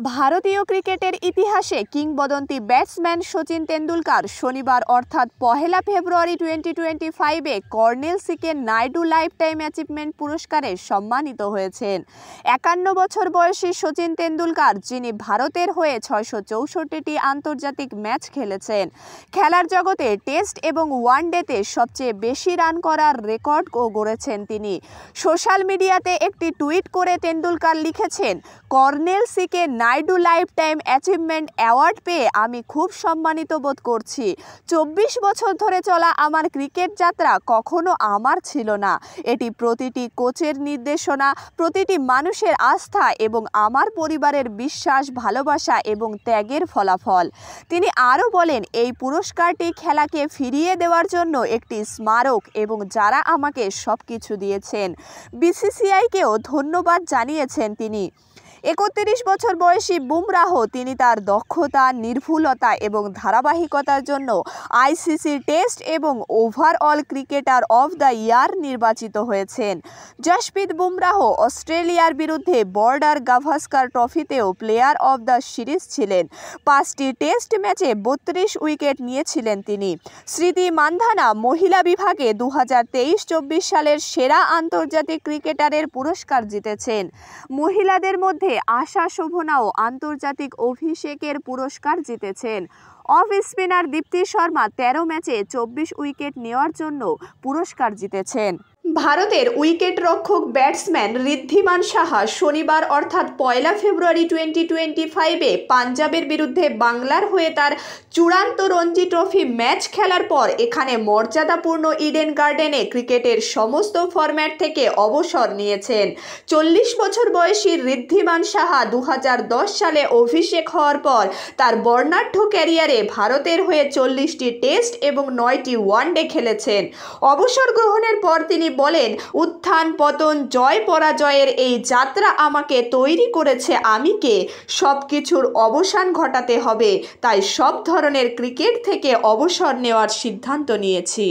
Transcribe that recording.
ভারতীয় ক্রিকেটের ইতিহাসে কিংবদন্তি ব্যাটসম্যান সচিন তেন্ডুলকর শনিবার অর্থাৎ 1 ফেব্রুয়ারি 2025-এ colonel C K Naidu lifetime achievement পুরস্কারে সম্মানিত হয়েছেন। 51 বছর বয়সী সচিন তেন্ডুলকর, যিনি ভারতের হয়ে 664টি আন্তর্জাতিক ম্যাচ খেলেছেন, খেলার জগতে টেস্ট এবং ওয়ানডেতে সবচেয়ে বেশি রান করার রেকর্ডও গড়েছেন তিনি। সোশ্যাল মিডিয়াতে একটি টুইট করে তেন্ডুলকর লিখেছেন, colonel C K Naidu lifetime achievement award পেয়ে আমি খুব সম্মানিত বোধ করছি। 24 বছর ধরে চলা আমার ক্রিকেট যাত্রা কখনো আমার ছিল না। এটি প্রতিটি কোচের নির্দেশনা, প্রতিটি মানুষের আস্থা এবং আমার পরিবারের বিশ্বাস, ভালোবাসা এবং ত্যাগের ফলাফল। তিনি আরও বলেন, এই পুরস্কারটি খেলাকে ফিরিয়ে দেওয়ার জন্য একটি স্মারক এবং যারা আমাকে সব কিছু দিয়েছেন। বিসিসিআইকেও ধন্যবাদ জানিয়েছেন তিনি। 31 বছর বয়সী বুমরাহ, তিনি তার দক্ষতা, নির্ভুলতা এবং ধারাবাহিকতার জন্য আইসিসি টেস্ট এবং overall cricketer of the year নির্বাচিত হয়েছেন। জসপ্রীত বুমরাহ অস্ট্রেলিয়ার বিরুদ্ধে বর্ডার গাভাস্কার ট্রফিতেও প্লেয়ার অফ দ্য সিরিজ ছিলেন। 5টি টেস্ট ম্যাচে 32 উইকেট নিয়েছিলেন তিনি। স্মৃতি মান্ধানা মহিলা বিভাগে 2023-24 সালের সেরা আন্তর্জাতিক ক্রিকেটারের পুরস্কার জিতেছেন। মহিলাদের মধ্যে আশা শোভনাও আন্তর্জাতিক অভিষেকের পুরস্কার জিতেছেন। অফ স্পিনার দীপ্তি শর্মা 13 ম্যাচে 24 উইকেট নেওয়ার জন্য পুরস্কার জিতেছেন। ভারতের উইকেট রক্ষক ব্যাটসম্যান ঋদ্ধিমান সাহা শনিবার অর্থাৎ 1 ফেব্রুয়ারি 2025-এ পাঞ্জাবের বিরুদ্ধে বাংলার হয়ে তার চূড়ান্ত রঞ্জি ট্রফি ম্যাচ খেলার পর এখানে মর্যাদাপূর্ণ ইডেন গার্ডেনে ক্রিকেটের সমস্ত ফরম্যাট থেকে অবসর নিয়েছেন। 40 বছর বয়সী ঋদ্ধিমান সাহা 2010 সালে অভিষেক হওয়ার পর তার বর্ণাঢ্য ক্যারিয়ারে ভারতের হয়ে 40টি টেস্ট এবং 9টি ওয়ানডে খেলেছেন। অবসর গ্রহণের পর তিনি বলেন, উত্থান পতন, জয় পরাজয়ের এই যাত্রা আমাকে তৈরি করেছে। আমি কে? সব কিছুর অবসান ঘটাতে হবে, তাই সব ধরনের ক্রিকেট থেকে অবসর নেওয়ার সিদ্ধান্ত নিয়েছি।